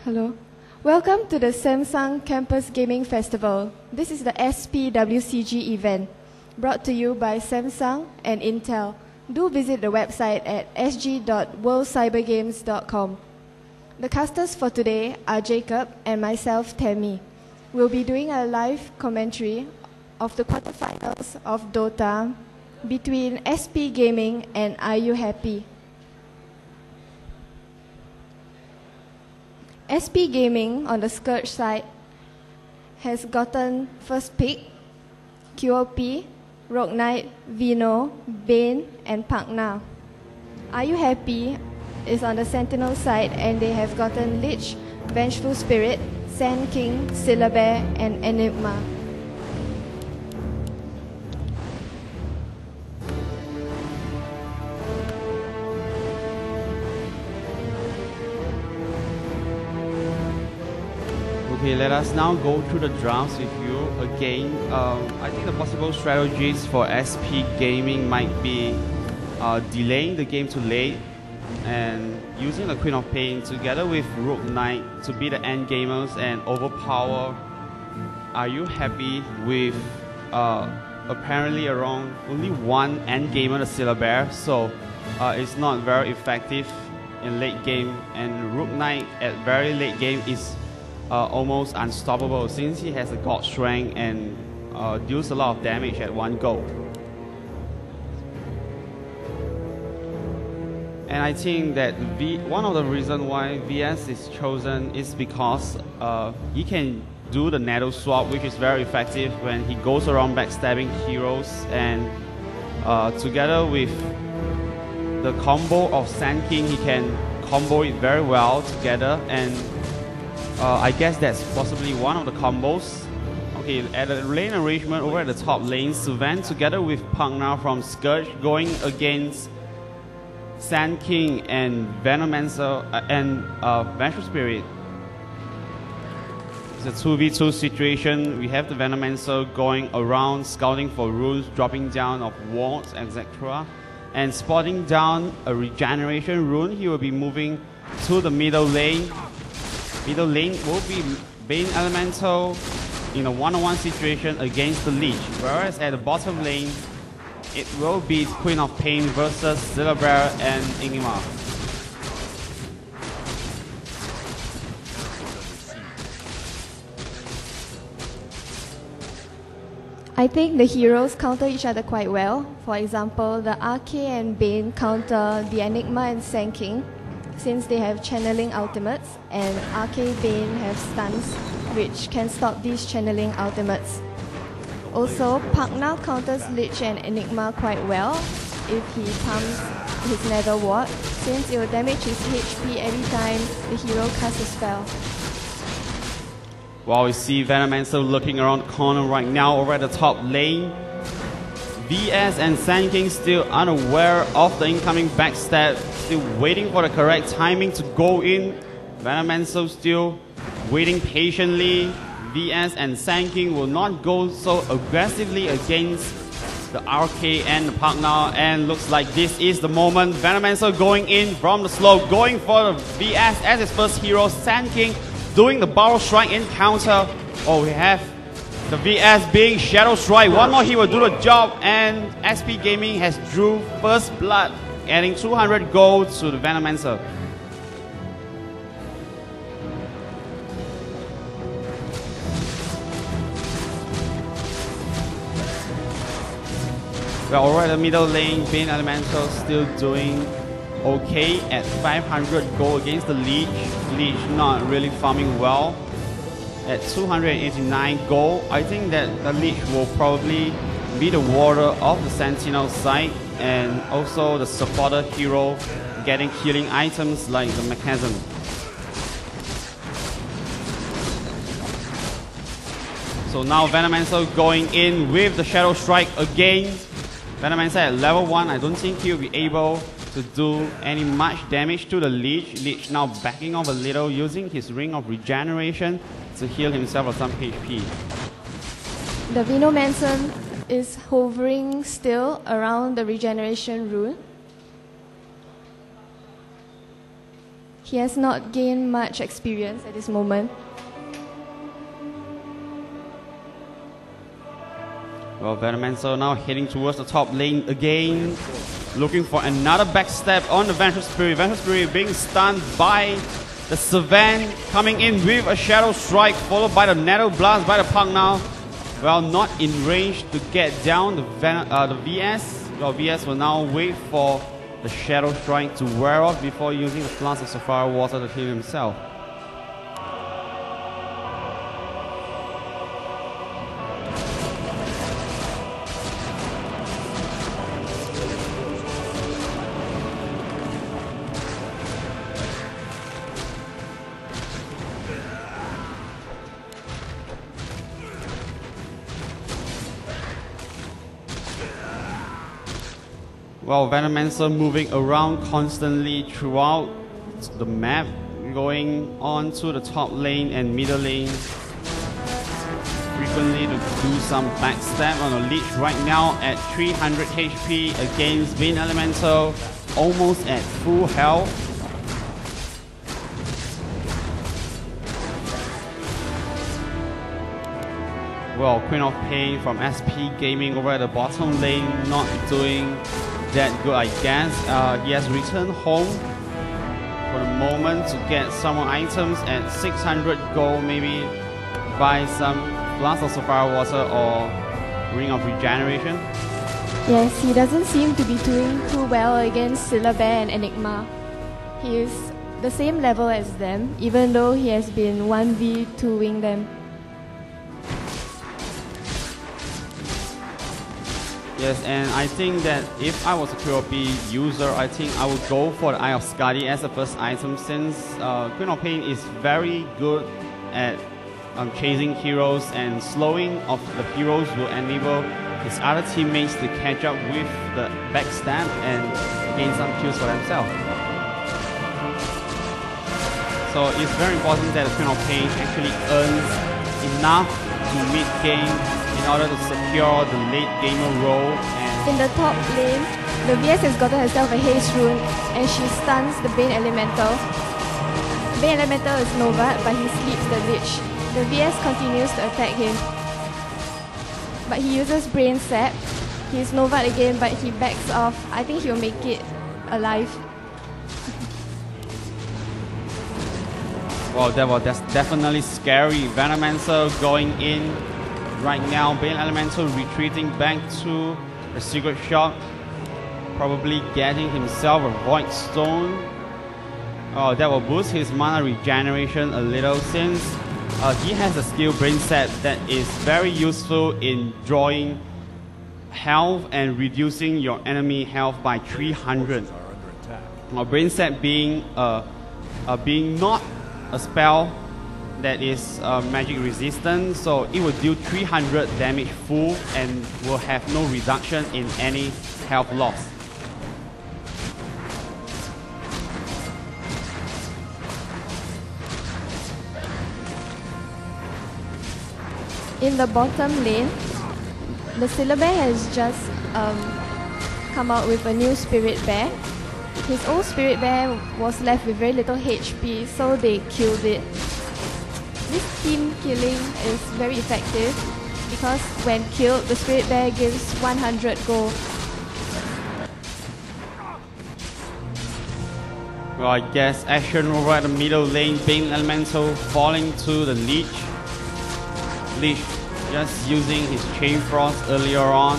Hello. Welcome to the Samsung Campus Gaming Festival. This is the SP WCG event, brought to you by Samsung and Intel. Do visit the website at sg.worldcybergames.com. The casters for today are Jacob and myself, Tammy. We'll be doing a live commentary of the quarterfinals of Dota between SP Gaming and Are You Happy? SP Gaming on the Scourge side has gotten first pick, QOP, Rogue Knight, Vino, Bane, and Pagna. Are You Happy is on the Sentinel side and they have gotten Lich, Vengeful Spirit, Sand King, Syllabear, and Enigma. Okay, let us now go through the drafts with you again. I think the possible strategies for SP Gaming might be delaying the game too late and using the Queen of Pain together with Rogue Knight to be the end gamers and overpower Are You Happy with apparently around only one end gamer, the Syllabear, so it's not very effective in late game, and Rogue Knight at very late game is almost unstoppable since he has a god strength and deals a lot of damage at one go. And I think that one of the reasons why VS is chosen is because he can do the Nettle swap, which is very effective when he goes around backstabbing heroes, and together with the combo of Sand King, he can combo it very well together, and I guess that's possibly one of the combos. Okay, at the lane arrangement over at the top lane, Sylvan together with Pagna from Scourge going against Sand King and Venomancer and Vengeful Spirit. It's a 2v2 situation. We have the Venomancer going around scouting for runes, dropping down of wards, etc. And spotting down a regeneration rune, he will be moving to the middle lane. Middle lane will be Bane Elemental in a one-on-one situation against the Lich, whereas at the bottom lane, it will be Queen of Pain versus Syllabear and Enigma. I think the heroes counter each other quite well. For example, the RK and Bane counter the Enigma and Sand King, since they have channeling ultimates, and RK Bane have stuns which can stop these channeling ultimates. Also, Pagna counters Lich and Enigma quite well if he pumps his Nether Ward, since it will damage his HP every time the hero casts a spell. While we see Venomancer looking around the corner right now over at the top lane, VS and Sand King still unaware of the incoming backstab, still waiting for the correct timing to go in. Venomancer still waiting patiently. VS and Sand King will not go so aggressively against the RK and the Pagna, and looks like this is the moment. Venomancer going in from the slope, going for the VS as his first hero. Sand King doing the Borrow Strike encounter. Oh, we have the VS being Shadow Strike. One more, he will do the job, and SP Gaming has drew first blood, adding 200 gold to the Venomancer. Well, over at the middle lane, Bane Elemental still doing okay at 500 gold against the Lich. Lich not really farming well at 289 gold. I think that the Lich will probably be the warder of the Sentinel side, and also the supporter hero getting healing items like the Mechanism. So now Venomancer going in with the Shadow Strike again. Venomancer at level 1, I don't think he'll be able to do any much damage to the Lich. Lich now backing off a little, using his Ring of Regeneration to heal himself of some HP. The Venomancer is hovering still around the regeneration rune. He has not gained much experience at this moment. Well, Venomancer now heading towards the top lane again, looking for another backstab on the Vengeful Spirit. Vengeful Spirit being stunned by the Savan, coming in with a Shadow Strike, followed by the Nettle Blast by the Pug now. Well, not in range to get down the VS. Well, VS will now wait for the Shadow Strike to wear off before using the Flask of Sapphire Water to heal himself. Well, Venomancer moving around constantly throughout the map, going on to the top lane and middle lane frequently to do some backstab on the Lich right now at 300 HP against Bane Elemental, almost at full health. Well, Queen of Pain from SP Gaming over at the bottom lane, not doing that good, I guess. He has returned home for the moment to get some more items at 600 gold, maybe buy some Flask of Sapphire Water or Ring of Regeneration. Yes, he doesn't seem to be doing too well against Syllabear and Enigma. He is the same level as them, even though he has been 1v2ing them. Yes, and I think that if I was a QOP user, I think I would go for the Eye of Skadi as the first item, since Queen of Pain is very good at chasing heroes, and slowing of the heroes will enable his other teammates to catch up with the backstab and gain some kills for themselves. So it's very important that the Queen of Pain actually earns enough to mid-game in order to secure the late gamer role. And in the top lane, the VS has gotten herself a haste rune and she stuns the Bane Elemental. Bane Elemental is Nova, but he sleeps the Lich. The VS continues to attack him, but he uses Brain Sap. He's Nova again, but he backs off. I think he'll make it alive. Well, that's definitely scary. Venomancer going in right now. Bane Elemental retreating back to the secret shop, probably getting himself a Void Stone. Oh, that will boost his mana regeneration a little, since he has a skill Brain Set that is very useful in drawing health and reducing your enemy health by 300. Brain Set being not a spell that is magic resistant, so it will deal 300 damage full and will have no reduction in any health loss. In the bottom lane, the Syllabear has just come out with a new Spirit Bear. His old Spirit Bear was left with very little HP, so they killed it. This team killing is very effective because when killed, the Spirit Bear gives 100 gold. Well, I guess action over at the middle lane. Bane Elemental falling to the Lich. Lich just using his Chain Frost earlier on.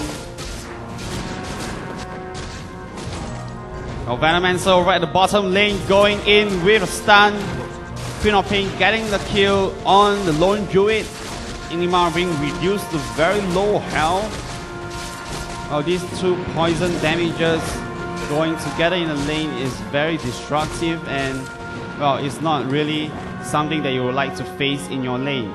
Well, Venomancer over at the bottom lane going in with a stun. Queen of Pain getting the kill on the lone Druid. Enigma being reduced to very low health. Well, these two poison damages going together in the lane is very destructive, and well, it's not really something that you would like to face in your lane.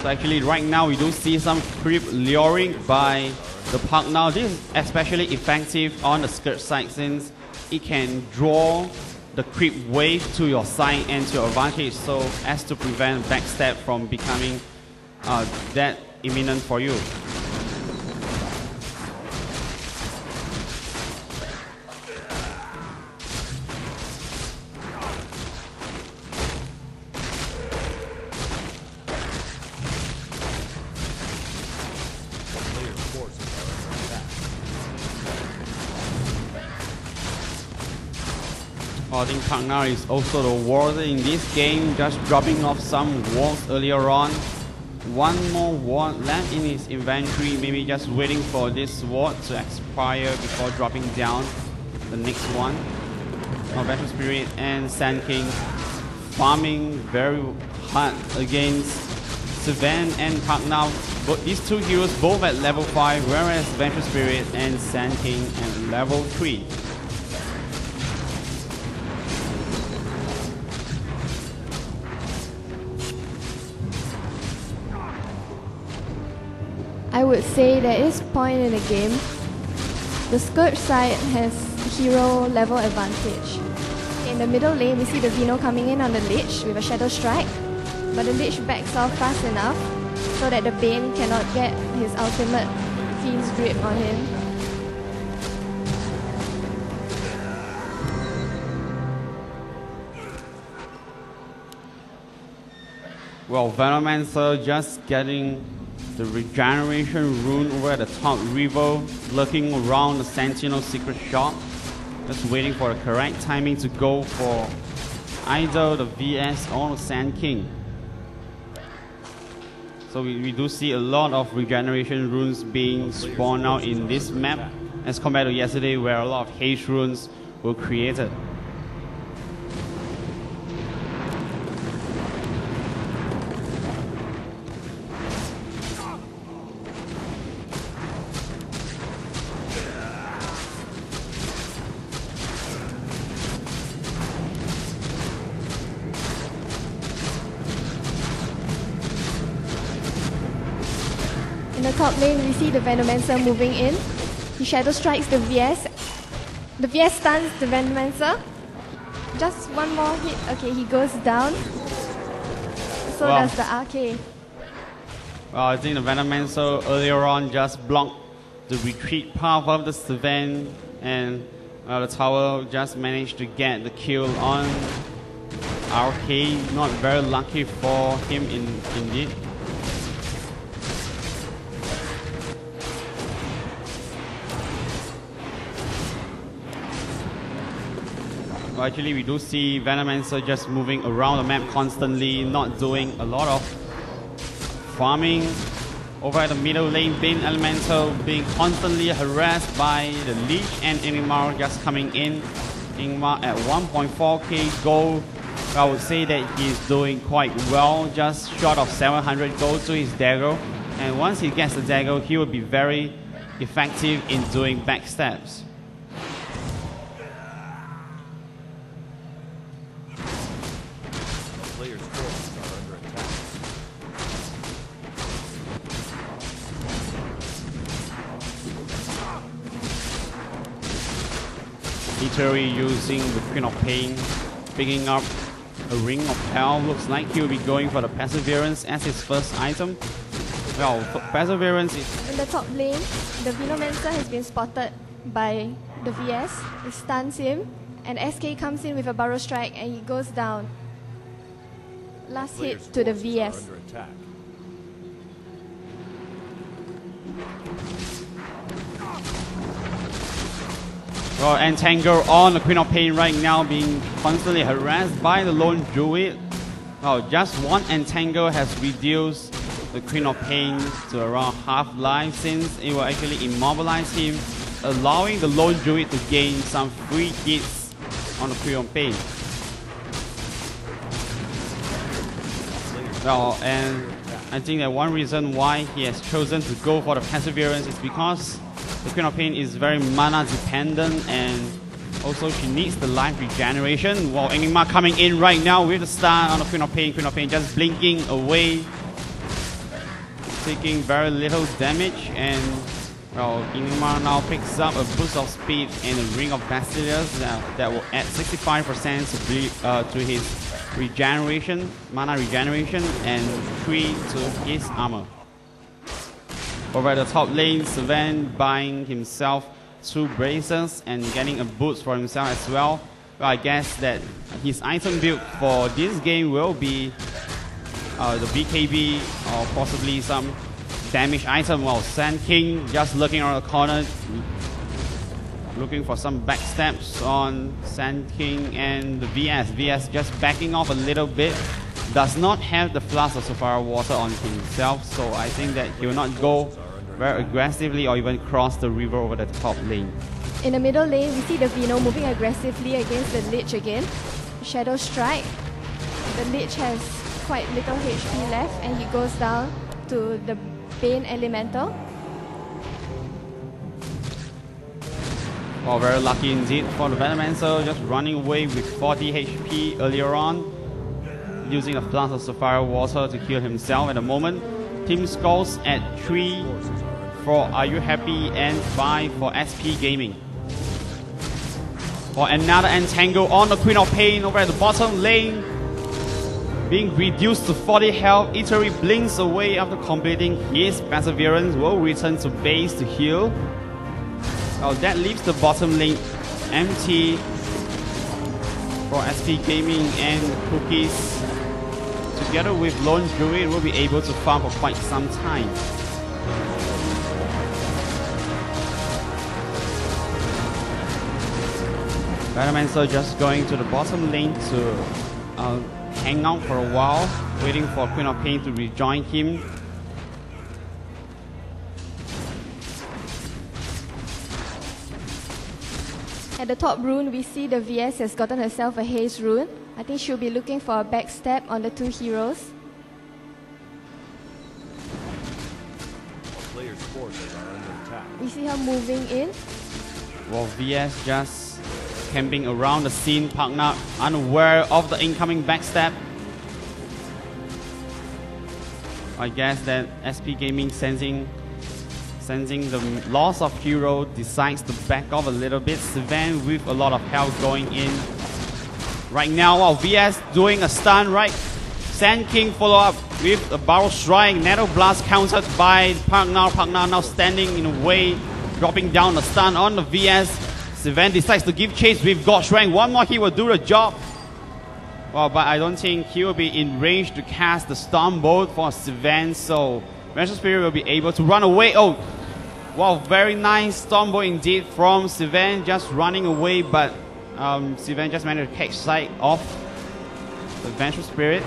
So actually right now we do see some creep luring by the Pug now. This is especially effective on the skirt side, since it can draw the creep wave to your side and to your advantage, so as to prevent backstab from becoming that imminent for you. I think Pagnar is also the warrior in this game, just dropping off some wards earlier on. One more ward left in his inventory, maybe just waiting for this ward to expire before dropping down the next one. Venture Spirit and Sand King farming very hard against Sylvan and Pagnar. But these two heroes both at level 5, whereas Venture Spirit and Sand King at level 3. I would say there is point in the game. The Scourge side has hero level advantage. In the middle lane, we see the Vino coming in on the Lich with a Shadow Strike, but the Lich backs off fast enough so that the Bane cannot get his ultimate Fiend's Grip on him. Well, Venomancer just getting the regeneration rune over at the top river, looking around the Sentinel secret shop, just waiting for the correct timing to go for either the VS or the Sand King. So we do see a lot of regeneration runes being spawned out in this map as compared to yesterday where a lot of haste runes were created. In the top lane, we see the Venomancer moving in. He Shadow Strikes the VS. The VS stuns the Venomancer. Just one more hit. Okay, he goes down. So Wow. does the RK. Well, I think the Venomancer earlier on just blocked the retreat path of the Sylvan, and the tower just managed to get the kill on RK. Not very lucky for him indeed. Well, actually, we do see Venomancer just moving around the map constantly, not doing a lot of farming. Over at the middle lane, Bane Elemental being constantly harassed by the Lich and Ingmar just coming in. Ingmar at 1.4k gold. I would say that he's doing quite well, just short of 700 gold to his dagger. And once he gets the dagger, he will be very effective in doing backstabs. Literally using the Queen of Pain, picking up a Ring of Hell. Looks like he'll be going for the Perseverance as his first item. Well, Perseverance is... In the top lane, the Venomancer has been spotted by the VS. It stuns him, and SK comes in with a Burrow Strike and he goes down. Last hit to the VS. Well, Entangle on the Queen of Pain right now, being constantly harassed by the Lone Druid. Well, just one Entangle has reduced the Queen of Pain to around half life, since it will actually immobilize him, allowing the Lone Druid to gain some free hits on the Queen of Pain. Well, and I think that one reason why he has chosen to go for the Perseverance is because the Queen of Pain is very mana dependent, and also she needs the life regeneration. While Ingmar coming in right now with the stun on the Queen of Pain. Queen of Pain just blinking away, taking very little damage, and well, Ingmar now picks up a boost of speed and a Ring of Basilius that will add 65% to his regeneration, mana regeneration, and 3 to his armor. Over at the top lane, Sylvan buying himself 2 braces and getting a boost for himself as well. Well, I guess that his item build for this game will be the BKB or possibly some damage item. While Sand King just looking around the corner, Looking for some backstabs on Sand King and the VS. VS just backing off a little bit. Does not have the Flask of Sapphire Water on himself, so I think that he will not go very aggressively or even cross the river over the top lane. In the middle lane, we see the Vino moving aggressively against the Lich again. Shadow Strike. The Lich has quite little HP left and he goes down to the Bane Elemental. Well, very lucky indeed for the Venomancer, just running away with 40 HP earlier on, using a Flask of Sapphire Water to kill himself at the moment. Team scores at 3 for Are You Happy and 5 for SP Gaming. For another entangle on the Queen of Pain over at the bottom lane. Being reduced to 40 health, Itari blinks away after completing his Perseverance, will return to base to heal. Well, that leaves the bottom lane empty for SP Gaming and Cookies. Together with Lone Druid, will be able to farm for quite some time. Venomancer just going to the bottom lane to hang out for a while, waiting for Queen of Pain to rejoin him. At the top rune, we see the VS has gotten herself a Haze rune. I think she'll be looking for a backstab on the two heroes. We see her moving in. Well, VS just camping around the scene, partner unaware of the incoming backstab. I guess that SP Gaming sensing the loss of hero decides to back off a little bit. Sven with a lot of health going in. Right now, while VS doing a stun, right? Sand King follow up with a Barrow Strike. Nettle Blast countered by Partner. Partner now standing in the way, dropping down the stun on the VS. Sven decides to give chase with God Strength. One more, he will do the job. Well, but I don't think he will be in range to cast the Stormbolt for Sven, so Vengeful Spirit will be able to run away. Oh, wow, very nice Stormbolt indeed from Sven, just running away, but Sven just managed to catch sight of the Vengeful Spirit.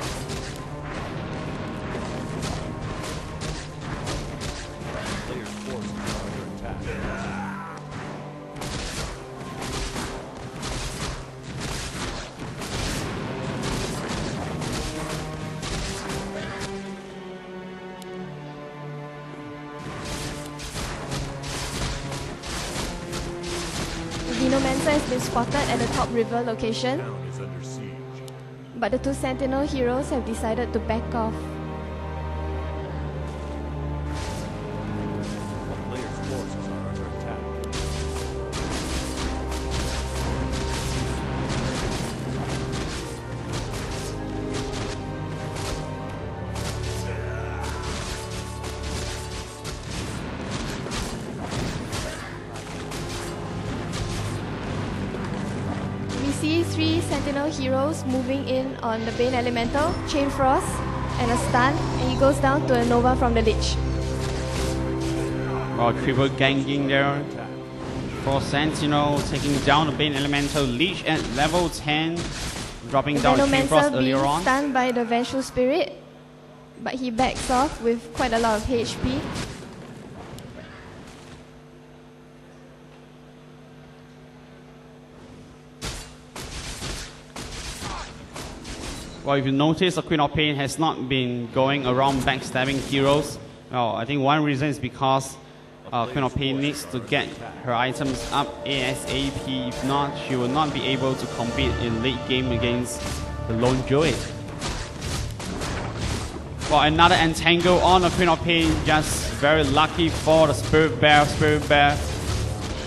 Venomancer has been spotted at the top river location, but the two Sentinel heroes have decided to back off. See 3 Sentinel heroes moving in on the Bane Elemental, Chain Frost, and a stun, and he goes down to a Nova from the Lich. Well, triple ganking there for Sentinel, taking down the Bane Elemental. Lich at level 10, dropping down Chain Frost earlier on. Stunned by the Vengeful Spirit, but he backs off with quite a lot of HP. Well, if you notice, the Queen of Pain has not been going around backstabbing heroes. Well, I think one reason is because Queen of Pain needs to get her items up ASAP. If not, she will not be able to compete in late game against the Lone Druid. Well, another entangle on the Queen of Pain, just very lucky for the Spirit Bear. Spirit Bear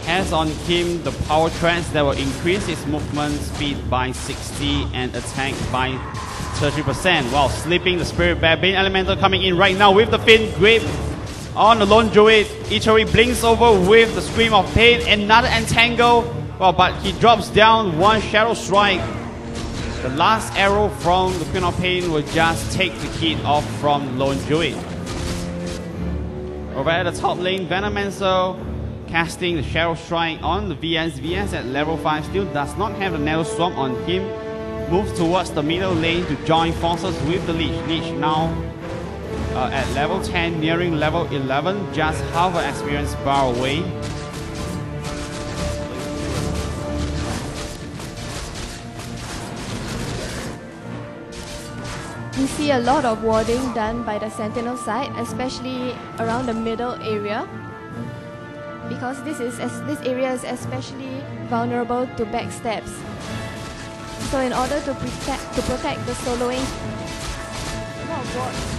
has on him the power threads that will increase his movement speed by 60 and attack by 30%, while sleeping the Spirit Bear. Bane Elemental coming in right now with the Fin Grip on the Lone Druid. Itari blinks over with the Scream of Pain. Another entangle. Well, but he drops down one Shadow Strike. The last arrow from the Queen of Pain will just take the hit off from Lone Druid. Over at the top lane, Venomancer casting the Shadow Strike on the VS. VS at level 5 still does not have the Nether Swamp on him. Moves towards the middle lane to join forces with the Lich. Lich now at level 10, nearing level 11, just half an experience bar away. We see a lot of warding done by the Sentinel side, especially around the middle area, because this area is especially vulnerable to backstabs. So in order to protect the soloing, a lot of wards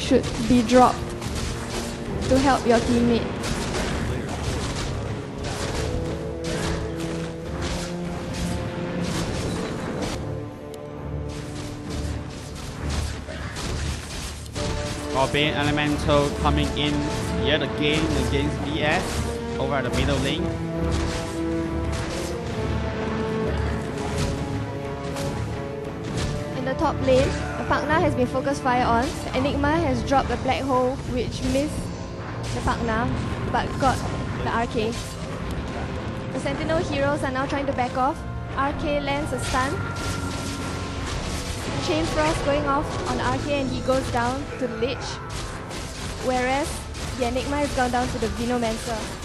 should be dropped to help your teammate. Bane Elemental coming in yet again against VS over the middle lane. In the top lane, the Pagna has been focused fire on. The Enigma has dropped the Black Hole, which missed the Pagna but got the RK. The Sentinel heroes are now trying to back off. RK lands a stun. Chain Frost going off on the RK and he goes down to the Lich, whereas the Enigma has gone down to the Venomancer.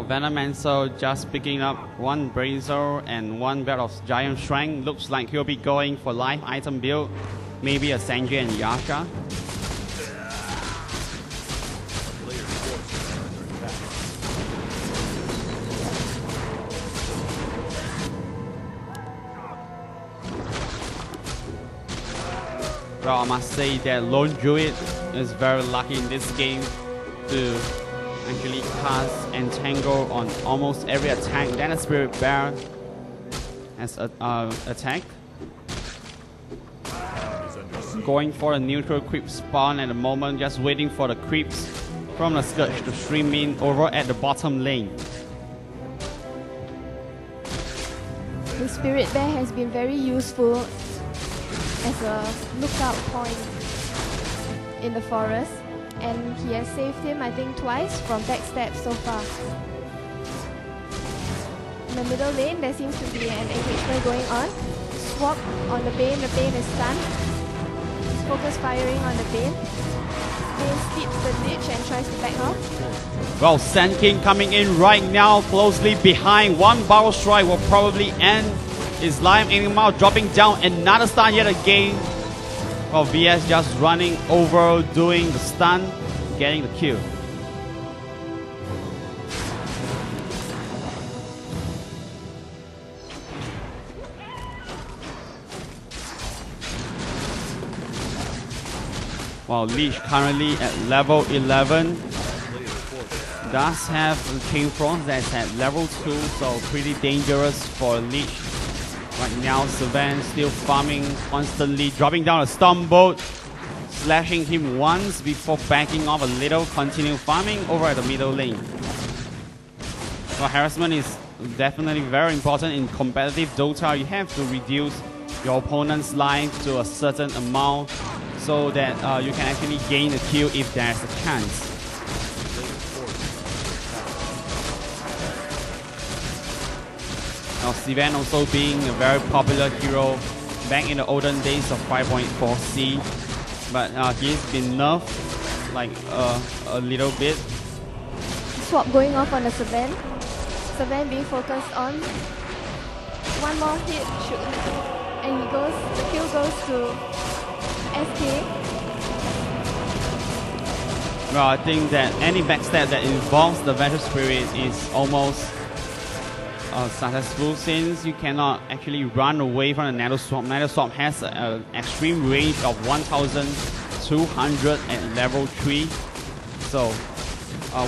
Venomancer just picking up one Brazier and one Belt of Giant Strength. Looks like he'll be going for life item build, maybe a Sanjay and Yasha. Well, I must say that Lone Druid is very lucky in this game to actually cast Entangle on almost every attack that a Spirit Bear has attacked. Going for a neutral creep spawn at the moment, just waiting for the creeps from the Scourge to stream in over at the bottom lane. The Spirit Bear has been very useful as a lookout point in the forest, and he has saved him, I think, twice from backstab so far. In the middle lane, there seems to be an engagement going on. Swap on the Bane is stunned. He's focus firing on the Bane. Bane steeps the Lich and tries to back off. Well, Sand King coming in right now, closely behind. One Barrel Strike will probably end his life. Enigma dropping down, another stun yet again. Well, VS just running over, doing the stun, getting the kill. While Lich currently at level 11, does have a Chain Frost that's at level 2, so pretty dangerous for Lich. Right now, Savan still farming constantly, dropping down a Storm Bolt, slashing him once before backing off a little, continue farming over at the middle lane. So harassment is definitely very important in competitive Dota. You have to reduce your opponent's life to a certain amount so that you can actually gain a kill if there's a chance. Now, Sivan also being a very popular hero back in the olden days of 5.4C, but he's been nerfed like a little bit. Swap going off on the Savan. Savan being focused on. One more hit, and he goes. The kill goes to SK. Well, I think that any backstab that involves the Battle Spirit is almost successful, since you cannot actually run away from the Nether Swamp. Nether Swamp has an extreme range of 1000 200 at level 3. So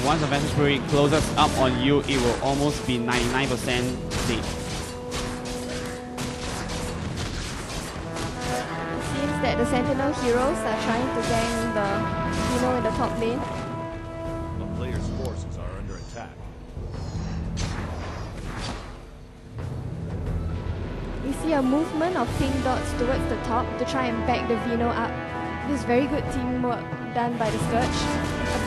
once the Vengeful Spirit closes up on you, it will almost be 99% dead. Seems that the Sentinel heroes are trying to gang the Vino in the top lane. The player's forces are under attack. We see a movement of pink dots towards the top to try and back the Vino up. This is very good teamwork done by the Scourge.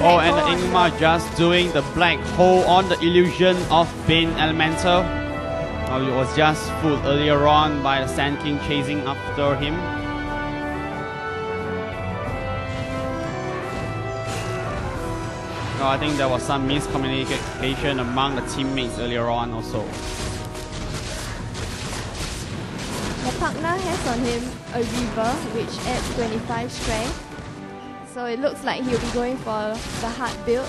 Oh, and the Enigma just doing the black hole on the illusion of Bane Elemental. It was just fooled earlier on by the Sand King chasing after him. I think there was some miscommunication among the teammates earlier on also. The partner has on him a Reaver, which adds 25 strength. So it looks like he'll be going for the hard build.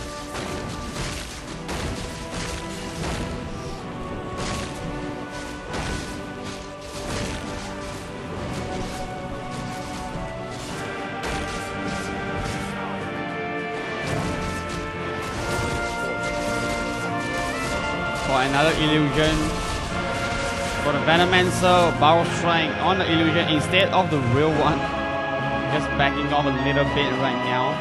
For another illusion. For the Venomancer, Barrel Strike on the illusion instead of the real one. Just backing off a little bit right now.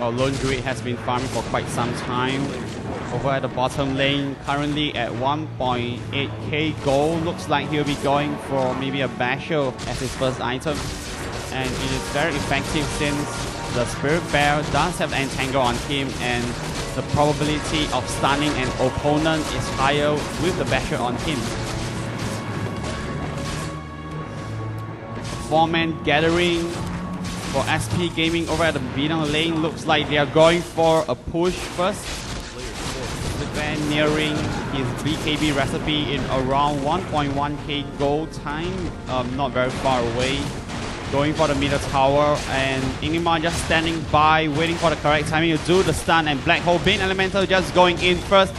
Well, Lone Druid has been farming for quite some time. Over at the bottom lane, currently at 1.8k gold. Looks like he'll be going for maybe a Basher as his first item. And it is very effective since the Spirit Bear does have Entangle on him, and the probability of stunning an opponent is higher with the Basher on him. Four-man gathering for SP Gaming over at the middle lane. Looks like they are going for a push first. Sylvan nearing his BKB recipe in around 1.1k gold time, not very far away. Going for the middle tower, and Enigma just standing by, waiting for the correct timing to do the stun, and Black Hole Bane Elemental just going in first.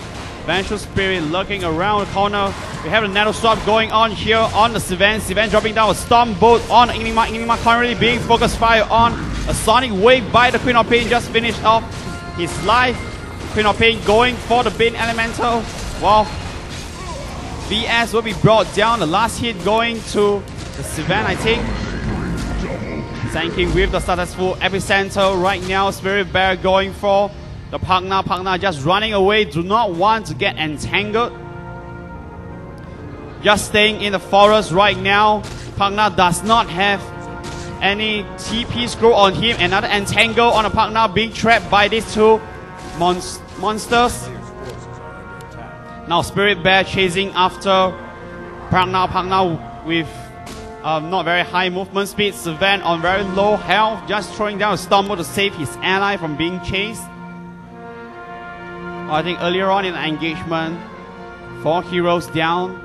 Vengeful Spirit looking around the corner. We have a Nettle Swap going on here on the Sylvan. Sylvan dropping down a Storm Bolt on Enigma. Enigma currently being focused fire on a Sonic Wave by the Queen of Pain, just finished off his life. Queen of Pain going for the Bane Elemental. Well, VS will be brought down. The last hit going to the Sylvan, I think. Sand King with the successful epicenter right now. Spirit Bear going for the Pagna. Pagna just running away. Do not want to get entangled. Just staying in the forest right now. Pagna does not have any TP scroll on him. Another entangle on the Pagna, being trapped by these two monsters. Now Spirit Bear chasing after Pagna. Pagna with not very high movement speed. Sylvan on very low health, just throwing down a Stormbolt to save his ally from being chased. I think earlier on in the engagement, 4 heroes down.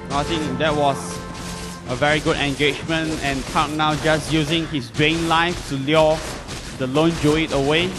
I think that was a very good engagement, and Park now just using his Drain Life to lure the Lone Druid away.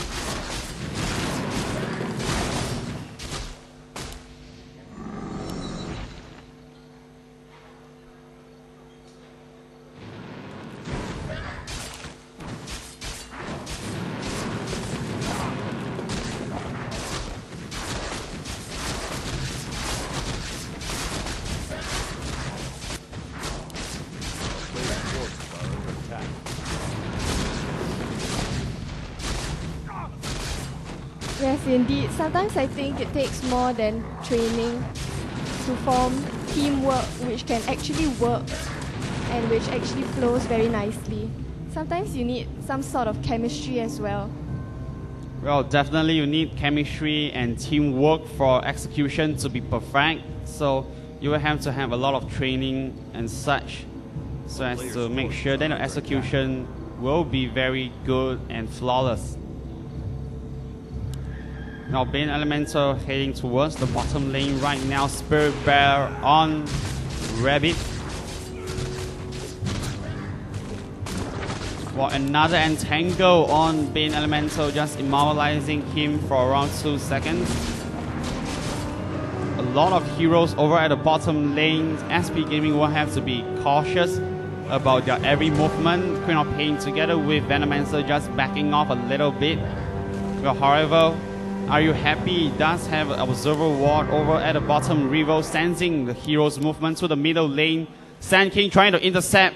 Yes, indeed. Sometimes I think it takes more than training to form teamwork which can actually work and which actually flows very nicely. Sometimes you need some sort of chemistry as well. Well, definitely you need chemistry and teamwork for execution to be perfect. So you will have to have a lot of training and such, so as to make sure that your execution will be very good and flawless. Now Bane Elemental heading towards the bottom lane right now. Spirit Bear on Rabbit. Well, another entangle on Bane Elemental, just immobilizing him for around 2 seconds. A lot of heroes over at the bottom lane. SP Gaming will have to be cautious about their every movement. Queen of Pain together with Venomancer just backing off a little bit. Well, however, Are You Happy does have an observer ward over at the bottom. Revo sensing the hero's movement to the middle lane. Sand King trying to intercept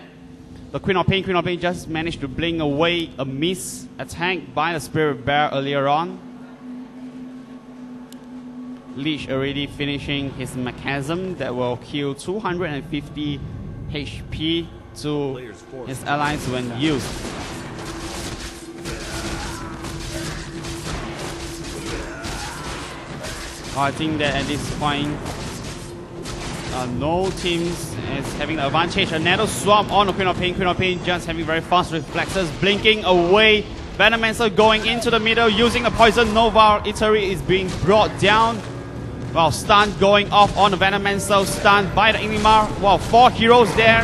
the Queen of Pain. Queen of Pain just managed to blink away a miss attack by the Spirit Bear earlier on. Leech already finishing his mechanism that will kill 250 HP to his allies when used. I think that at this point, no teams is having the advantage. Another swamp on the Queen of Pain. Queen of Pain just having very fast reflexes, blinking away. Venomancer going into the middle, using the poison Nova. Itari is being brought down. Wow, stun going off on the Venomancer, stunned by the Enigma. Wow, 4 heroes there.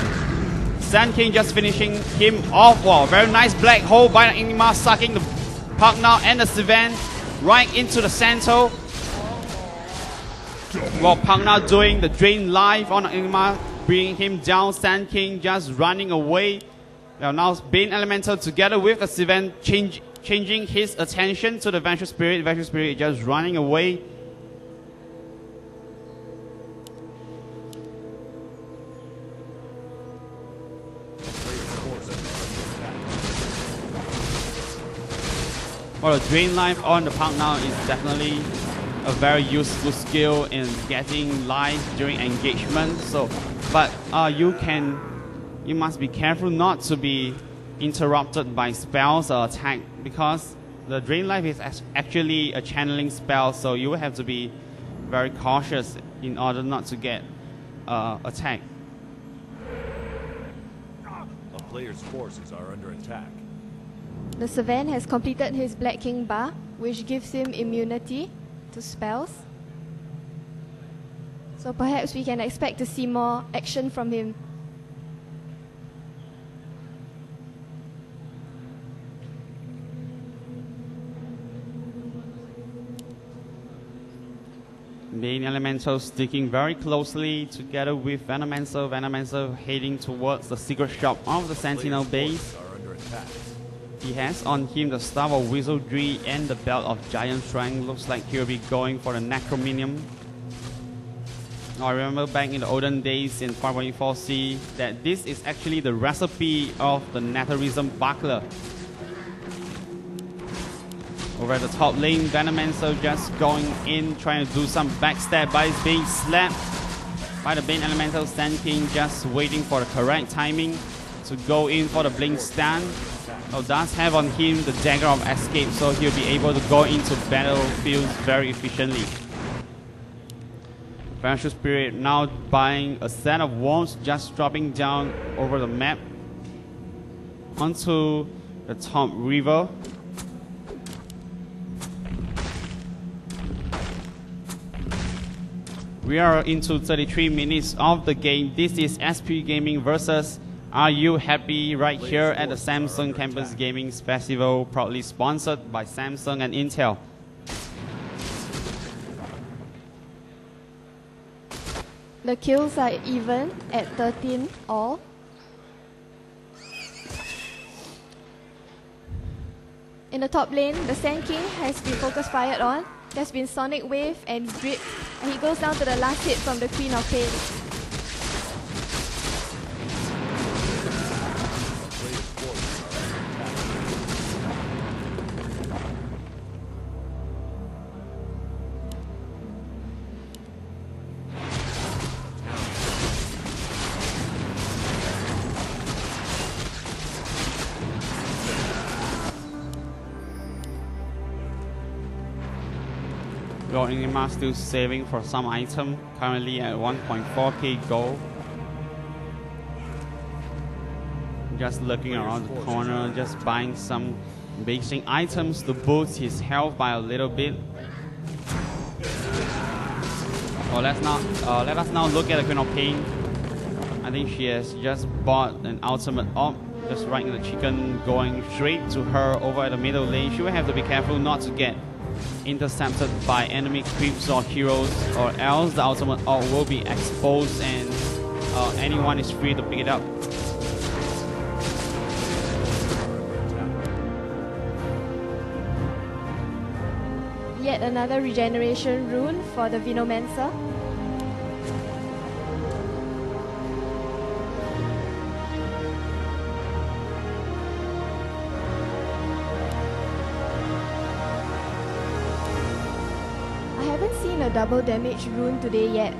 Sand King just finishing him off. Wow, very nice black hole by the Enigma, sucking the Pugna and the Sivan right into the Santo. Well, Pugna doing the drain live on the Enigma, bringing him down. Sand King just running away. Well, now Bane Elemental together with the Sivan changing his attention to the Vengeful Spirit. Vengeful Spirit just running away. Well, the drain life on the Pugna is definitely a very useful skill in getting life during engagement. So, but you must be careful not to be interrupted by spells or attack, because the drain life is actually a channeling spell. So you will have to be very cautious in order not to get attacked. A player's forces are under attack. The Sivan has completed his Black King bar, which gives him immunity to spells. So perhaps we can expect to see more action from him. Bane Elemental sticking very closely together with Venomancer. Venomancer heading towards the secret shop of the Sentinel base. He has on him the Staff of Wizardry and the Belt of Giant Strength. Looks like he'll be going for the Necrominium. Now, I remember back in the olden days in 5.4C that this is actually the recipe of the Netherism Buckler. Over at the top lane, Venomancer just going in, trying to do some backstab, but he's being slapped by the Bane Elemental. Sand King just waiting for the correct timing to go in for the Blink Stand. Does have on him the Dagger of Escape, so he'll be able to go into battlefields very efficiently. Vengeful Spirit now buying a set of worms, just dropping down over the map onto the top river. We are into 33 minutes of the game. This is SP Gaming versus Are You Happy right here at the Samsung Campus Gaming Festival, proudly sponsored by Samsung and Intel. The kills are even at 13 all. In the top lane, the Sand King has been focus fired on. There's been Sonic Wave and Grip, and he goes down to the last hit from the Queen of Pain. Your Enigma still saving for some item, currently at 1.4k gold. Just looking around the corner, just buying some basic items to boost his health by a little bit. Well, let us now look at the Queen of Pain. I think she has just bought an ultimate orb, just right in the chicken, going straight to her over at the middle lane. She will have to be careful not to get intercepted by enemy creeps or heroes, or else the ultimate orb will be exposed and anyone is free to pick it up. Yet another regeneration rune for the Venomancer. I haven't seen a double damage rune today yet.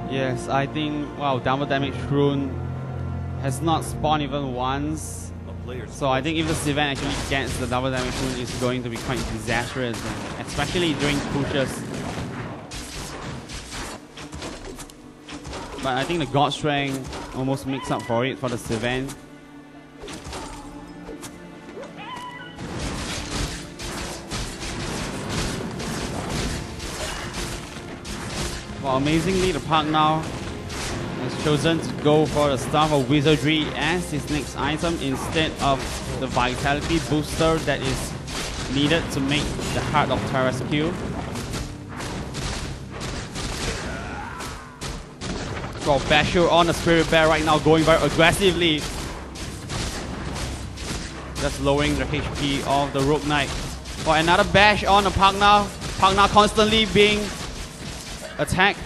Yes, I think, wow, double damage rune has not spawned even once. So I think if the Sylvan actually gets the double damage rune, it's going to be quite disastrous, especially during pushes. But I think the God Strength almost makes up for it for the Sylvan. Well, amazingly, the Park now has chosen to go for the Staff of Wizardry as his next item instead of the Vitality Booster that is needed to make the Heart of Terrascue. Got Basher on the Spirit Bear right now, going very aggressively. Just lowering the HP of the Rogue Knight. For another bash on the Park now. Park now constantly being attacked.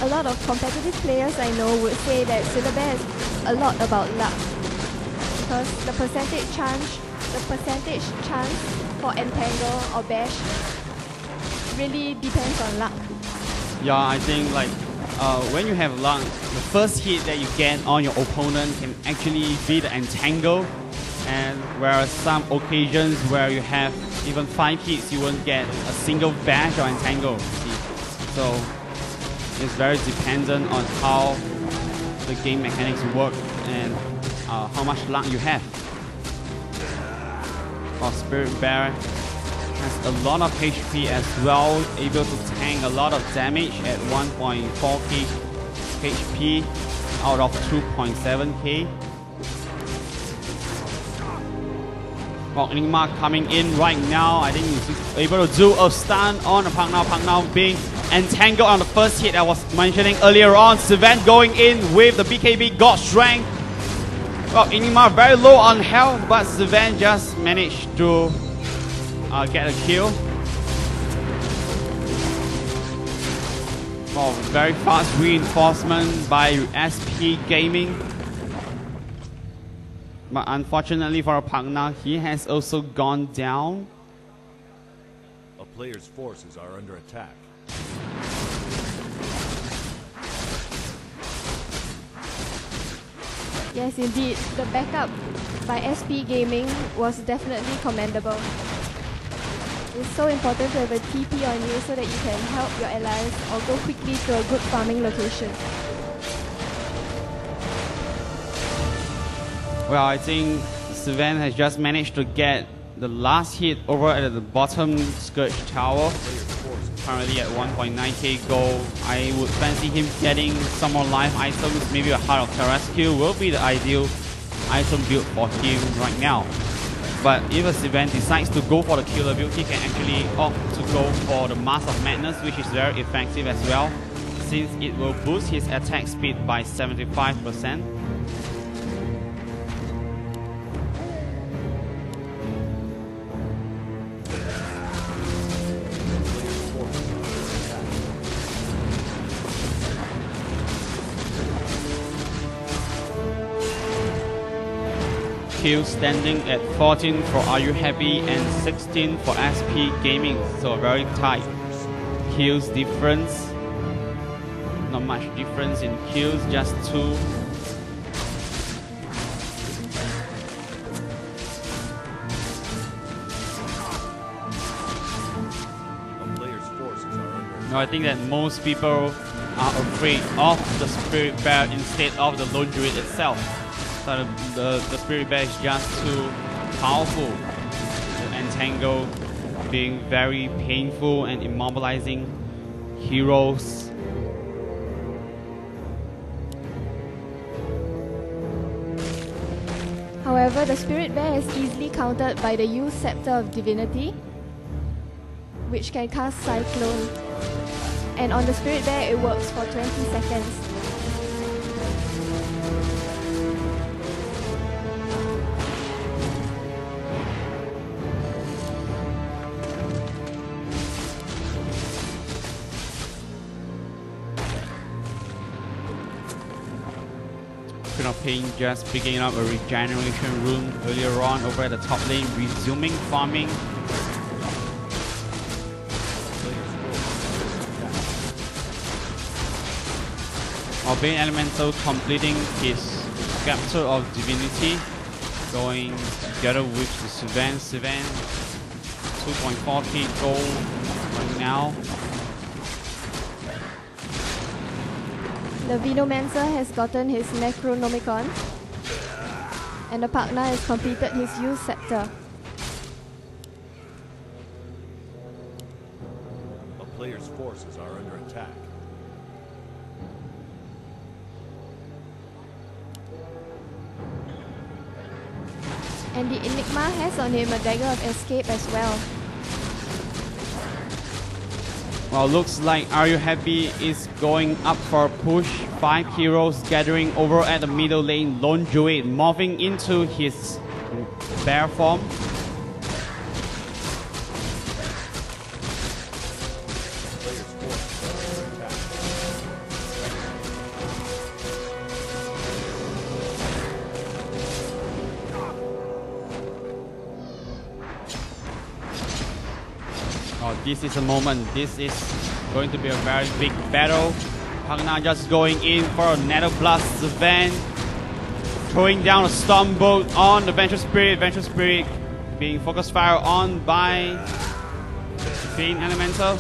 A lot of competitive players I know would say that Silver Bear is a lot about luck, because the percentage chance for entangle or bash really depends on luck. Yeah, I think like when you have luck, the first hit that you get on your opponent can actually be the entangle, and whereas some occasions where you have even 5 hits, you won't get a single bash or entangle. So it's very dependent on how the game mechanics work and how much luck you have. Spirit Bear has a lot of HP as well, able to tank a lot of damage at 1.4k HP out of 2.7k. Well, Enigma coming in right now. I think he's able to do a stun on the Punk now. Punk now being entangled on the first hit I was mentioning earlier on. Sylvan going in with the BKB God Strength. Well, Enigma very low on health, but Sylvan just managed to get a kill. Well, very fast reinforcement by SP Gaming. But unfortunately for Pagna, he has also gone down. A player's forces are under attack. Yes, indeed. The backup by SP Gaming was definitely commendable. It's so important to have a TP on you so that you can help your allies or go quickly to a good farming location. Well, I think Sylvan has just managed to get the last hit over at the bottom Scourge Tower. Currently at 1.9k gold. I would fancy him getting some more life items. Maybe a Heart of Terrascue will be the ideal item build for him right now. But if a Sylvan decides to go for the killer build, he can actually opt to go for the Mask of Madness, which is very effective as well, since it will boost his attack speed by 75%. Kills standing at 14 for Are You Happy and 16 for SP Gaming, so very tight kills difference. Not much difference in kills, just 2. No, I think that most people are afraid of the Spirit Bear instead of the Lone Druid itself. So the Spirit Bear is just too powerful to entangle, being very painful and immobilizing heroes. However, the Spirit Bear is easily countered by the used Scepter of Divinity, which can cast Cyclone. And on the Spirit Bear, it works for 20 seconds. Queen of Pain just picking up a regeneration rune earlier on over at the top lane, resuming farming. While Bane Elemental completing his Scepter of Divinity, going together with the Sylvan. 2.4k gold right now. The Venomancer has gotten his Necronomicon, and the Pagna has completed his used Scepter. A player's forces are under attack. And the Enigma has on him a Dagger of Escape as well. Well, looks like Are You Happy is going up for a push. 5 heroes gathering over at the middle lane. Lone Druid morphing into his bear form. Oh, this is a moment. This is going to be a very big battle. Pagna just going in for a Nether Blast Sylvan, throwing down a Storm Bolt on the Venture Spirit. Venture Spirit being focus fire on by Bane Elemental.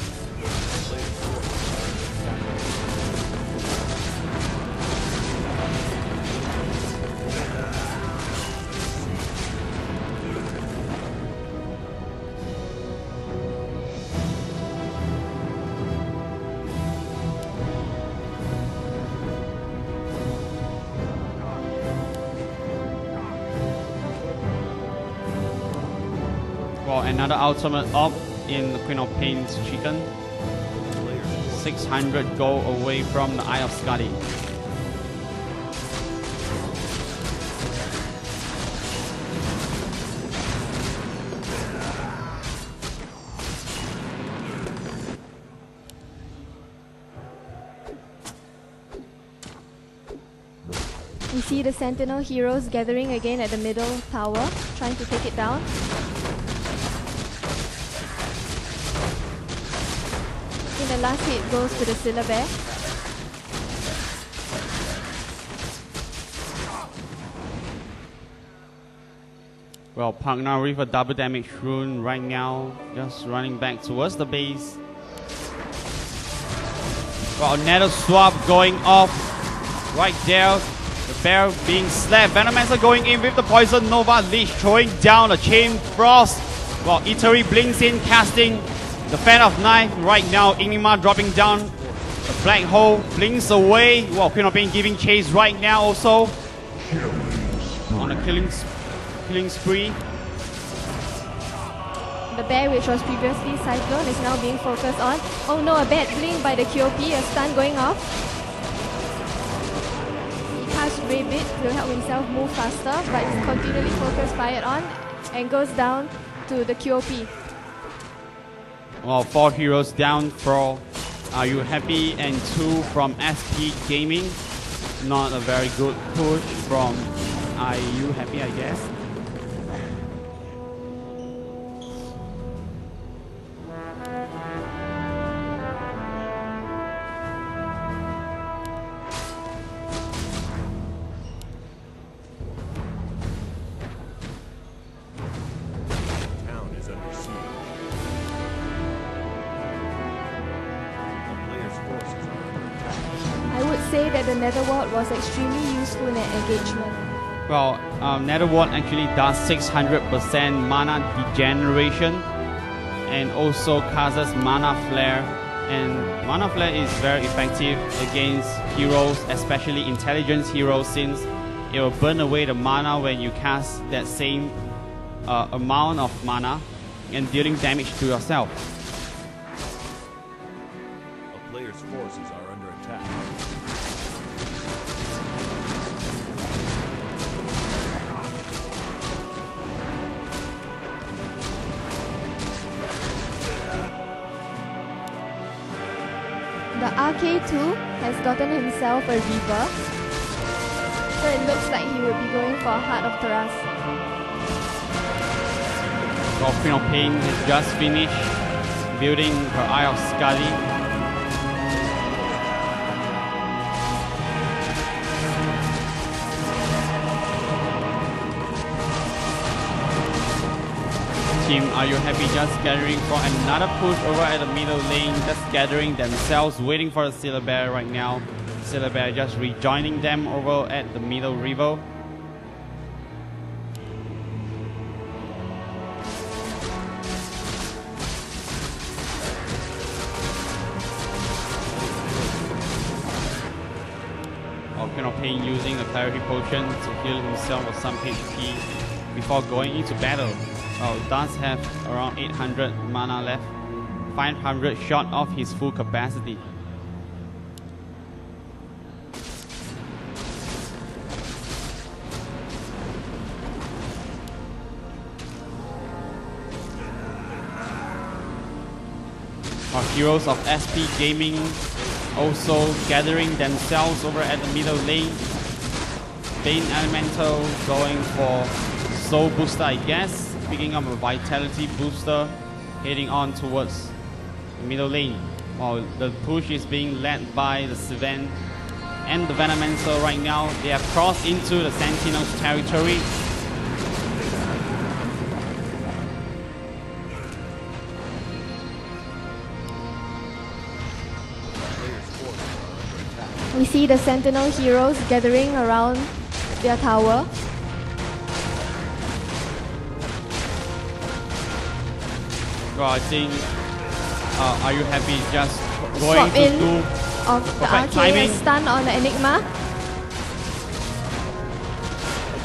Another ultimate up in the Queen of Pain's chicken. 600 gold away from the Eye of Skadi. We see the Sentinel heroes gathering again at the middle tower, trying to take it down. The last hit goes to the Scylla Bear. Well, Pagna with a double damage rune right now, just running back towards the base. Well, Nether Swap going off right there. The bear being slapped. Venomancer going in with the Poison Nova Leash, throwing down a Chain Frost. Well, Itari blinks in, casting the Fan of Knife right now. Enigma dropping down. The Black Hole blinks away. Well, Queen of Pain giving chase right now also. On a killing spree. The bear, which was previously Cyclone, is now being focused on. Oh no, a bad blink by the QOP, a stun going off. He casts Rabbit to help himself move faster, but he's continually focused fired on and goes down to the QOP. Well, 4 heroes down for Are You Happy and 2 from SP Gaming. Not a very good push from Are You Happy, I guess. Say that the Nether Ward was extremely useful in an engagement. Well, Nether Ward actually does 600% mana degeneration and also causes mana flare. And mana flare is very effective against heroes, especially intelligence heroes, since it will burn away the mana when you cast that same amount of mana and dealing damage to yourself. A player's forces are under attack. The RK2 has gotten himself a Reaver, so it looks like he will be going for Heart of Taras. Queen of Pain has just finished building her Eye of Scully. Team Are You Happy just gathering for another push over at the middle lane, just gathering themselves, waiting for the Syllabear right now. Syllabear just rejoining them over at the middle river. Queen of Pain using the Clarity Potion to heal himself with some HP before going into battle. He does have around 800 mana left, 500 short of his full capacity. Our heroes of SP Gaming also gathering themselves over at the middle lane. Bane Elemental going for Soul Booster, I guess. Picking up a Vitality Booster, heading on towards the middle lane. While the push is being led by the Sven and the Venomancer right now. They have crossed into the Sentinel's territory. We see the Sentinel heroes gathering around their tower. Well, I think Are You Happy just going Swap to in do of the perfect RK timing. and stun on the Enigma.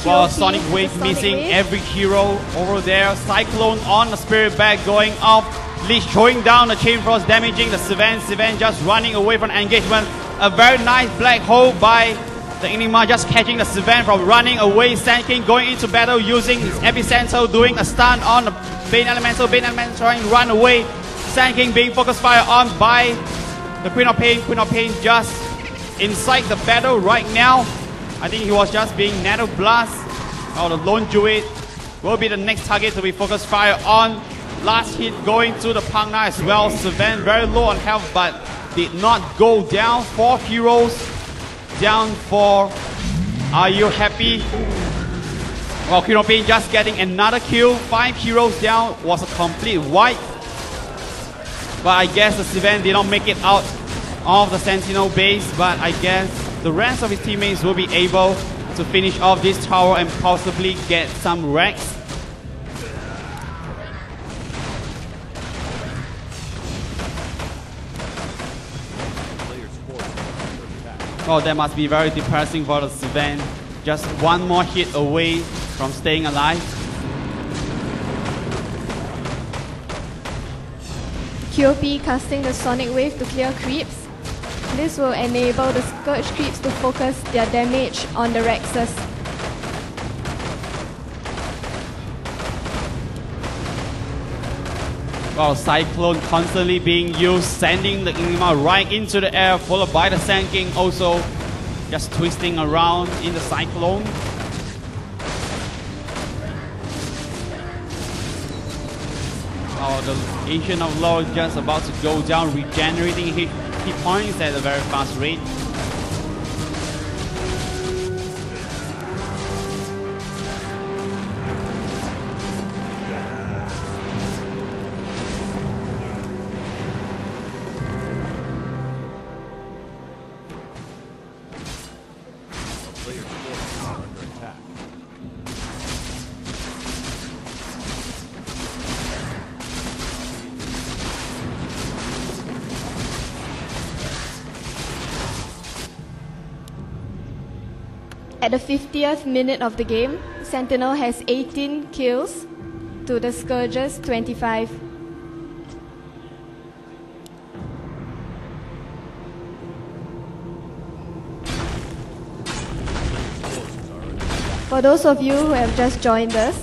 Well, QOP Sonic with Wave the Sonic missing Wave. every hero over there. Cyclone on the Spirit Bag going off. Leech throwing down the Chain Frost, damaging the Sven. Sven just running away from engagement. A very nice black hole by the Enigma, just catching the Sven from running away. Sand King going into battle using his Epicenter, doing a stun on the Bane Elemental. Bane Elemental trying to run away. Sand King being focused fire on by the Queen of Pain. Queen of Pain just inside the battle right now. I think he was just being Nether Blast. Oh, the Lone Druid will be the next target to be focused fire on. Last hit going to the Pangna as well. Sven very low on health but did not go down. 4 heroes down for Are You Happy? Well, Queen of Pain just getting another kill. 5 heroes down, was a complete wipe. But I guess the Sven did not make it out of the Sentinel base. But I guess the rest of his teammates will be able to finish off this tower and possibly get some wrecks. Oh, that must be very depressing for the Sven. Just one more hit away from staying alive. QOP casting the Sonic Wave to clear creeps. This will enable the Scourge creeps to focus their damage on the Rexes. Well, Cyclone constantly being used, sending the Enigma right into the air, followed by the Sand King also just twisting around in the Cyclone. Oh, the Ancient of Law just about to go down, regenerating hit points at a very fast rate. Player's forces are under attack. At the 50th minute of the game, Sentinel has 18 kills to the Scourge's 25. For those of you who have just joined us,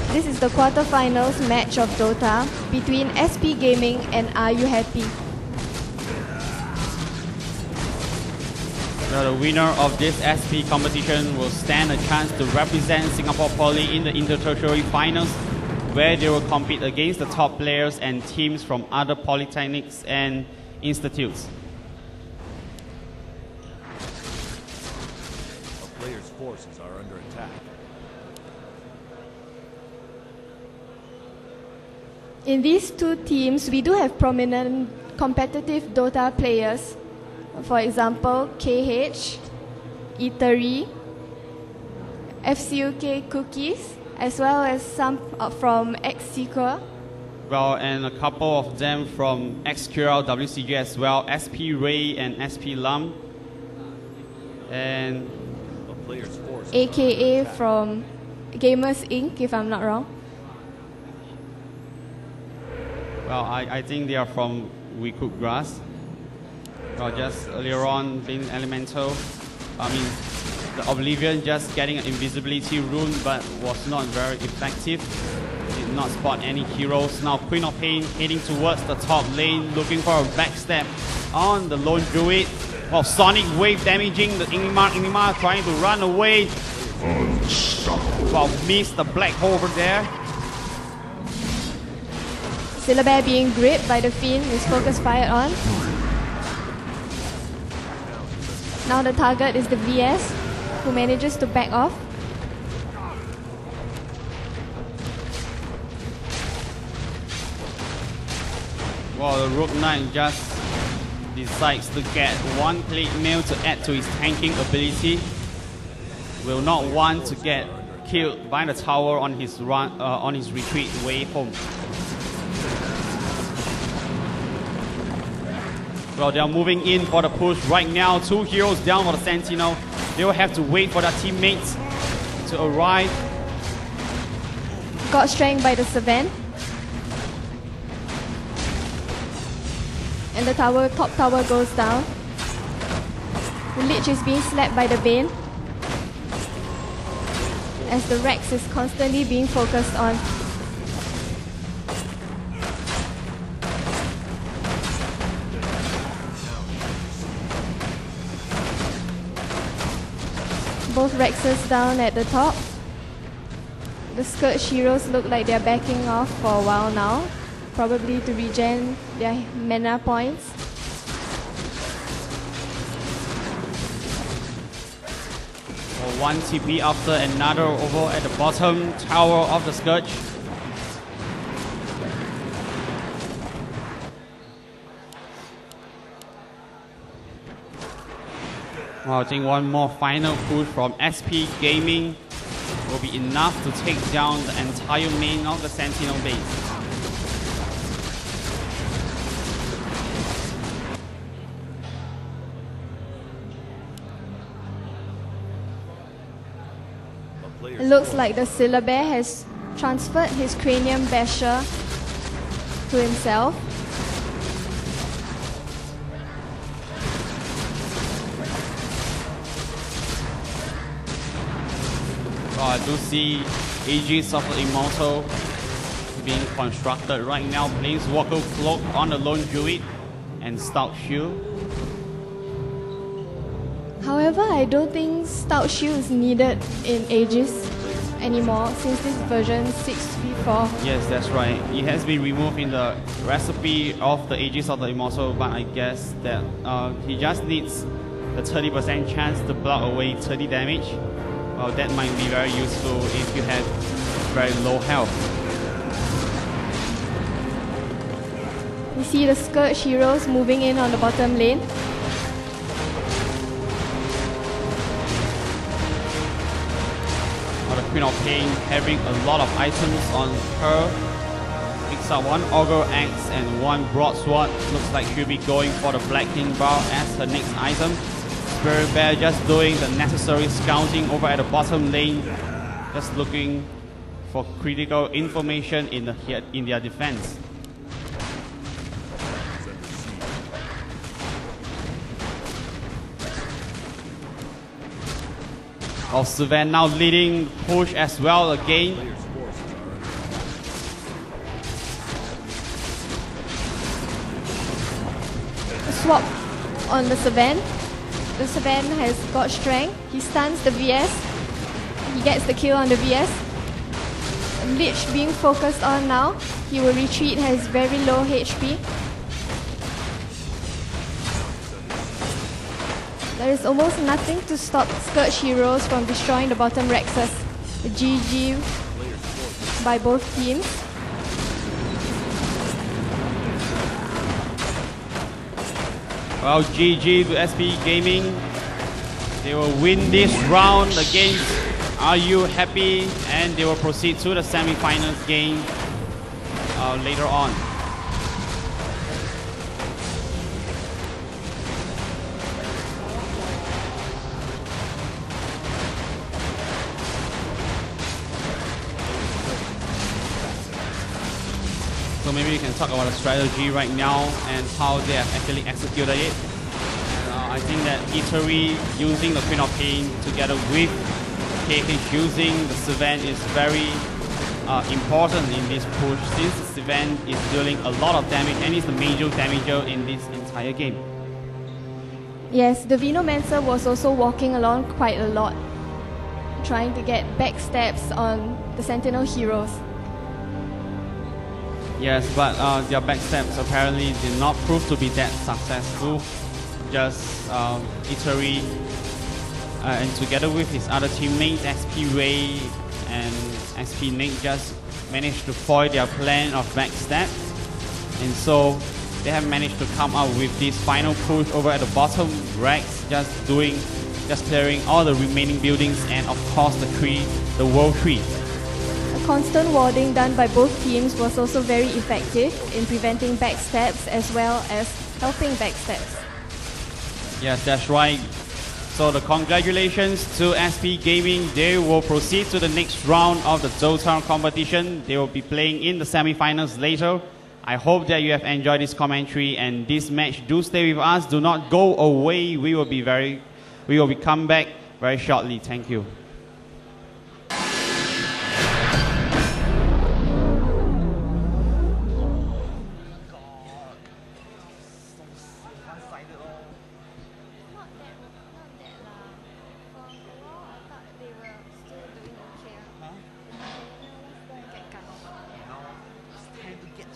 this is the quarterfinals match of Dota between SP Gaming and Are You Happy? The winner of this SP competition will stand a chance to represent Singapore Poly in the intertertiary finals, where they will compete against the top players and teams from other polytechnics and institutes. A player's forces are under attack. In these two teams, we do have prominent competitive Dota players. For example, KH, Eatery, FCUK Cookies, as well as some from X-Seeker. Well, and a couple of them from XQL, WCG as well, SP Ray and SP Lum. And A player's forces AKA from Gamers Inc., if I'm not wrong. well, I think they are from We Cook Grass. Well, just earlier on, being Elemental, I mean, the Oblivion just getting an invisibility rune, but was not very effective. Did not spot any heroes. Now Queen of Pain heading towards the top lane, looking for a backstab on the lone druid. Well, Sonic Wave damaging the Inimar. Inimar trying to run away. Well, missed the black hole over there. Syllabare being gripped by the Fiend with focus fired on. Now the target is the VS, who manages to back off. Well, the Rogue Knight just decides to get one plate mail to add to his tanking ability. Will not want to get killed by the tower on his run, on his retreat way home. Well, they are moving in for the push right now. Two heroes down for the Sentinel. They will have to wait for their teammates to arrive. Got strength by the Savant. And the tower, top tower goes down. The Lich is being slapped by the Bane, as the Rex is constantly being focused on. Both Rexes down at the top. The Scourge heroes look like they're backing off for a while now, probably to regen their mana points. One TP after another over at the bottom tower of the Scourge. Well, I think one more final push from SP Gaming will be enough to take down the entire main of the Sentinel base. It looks like the Syllabare has transferred his Cranium Basher to himself. I do see Aegis of the Immortal being constructed right now. Planeswalker Cloak on the lone druid and Stout Shield. However, I don't think Stout Shield is needed in Aegis anymore since this version 6.3.4. Yes, that's right. It has been removed in the recipe of the Aegis of the Immortal, but I guess that he just needs the 30% chance to block away 30 damage. Well, that might be very useful if you have very low health. We see the Scourge heroes moving in on the bottom lane. The Queen of Pain having a lot of items on her. Picks up one Augur Axe and one Broadsword. Looks like she'll be going for the Black King Bar as her next item. Spirit Bear just doing the necessary scouting over at the bottom lane, just looking for critical information in their defense. Well, Sven now leading push as well again. Swap on the Sven. The Sven has got strength. He stuns the VS. He gets the kill on the VS. Lich being focused on now. He will retreat, has very low HP. There is almost nothing to stop Scourge Heroes from destroying the bottom Rexes. GG by both teams. Well, GG to SP Gaming. They will win this round against Are You Happy? And they will proceed to the semi-finals game later on. So maybe we can talk about the strategy right now and how they have actually executed it. I think that Eatery using the Queen of Pain together with KH using the Sven is very important in this push, since the Sven is dealing a lot of damage and is the major damager in this entire game. Yes, the Venomancer was also walking along quite a lot, trying to get backstabs on the Sentinel heroes. Yes, but their backstabs apparently did not prove to be that successful. Just Eatery and together with his other teammates, SP Ray and SP Nick, just managed to foil their plan of backstab. And so they have managed to come out with this final push over at the bottom Rex, just clearing all the remaining buildings and of course the world tree. Constant warding done by both teams was also very effective in preventing backstabs as well as helping backstabs. Yes, that's right. So the congratulations to SP Gaming. They will proceed to the next round of the Dota competition. They will be playing in the semi-finals later. I hope that you have enjoyed this commentary and this match. Do stay with us. Do not go away. We will be come back very shortly. Thank you. Get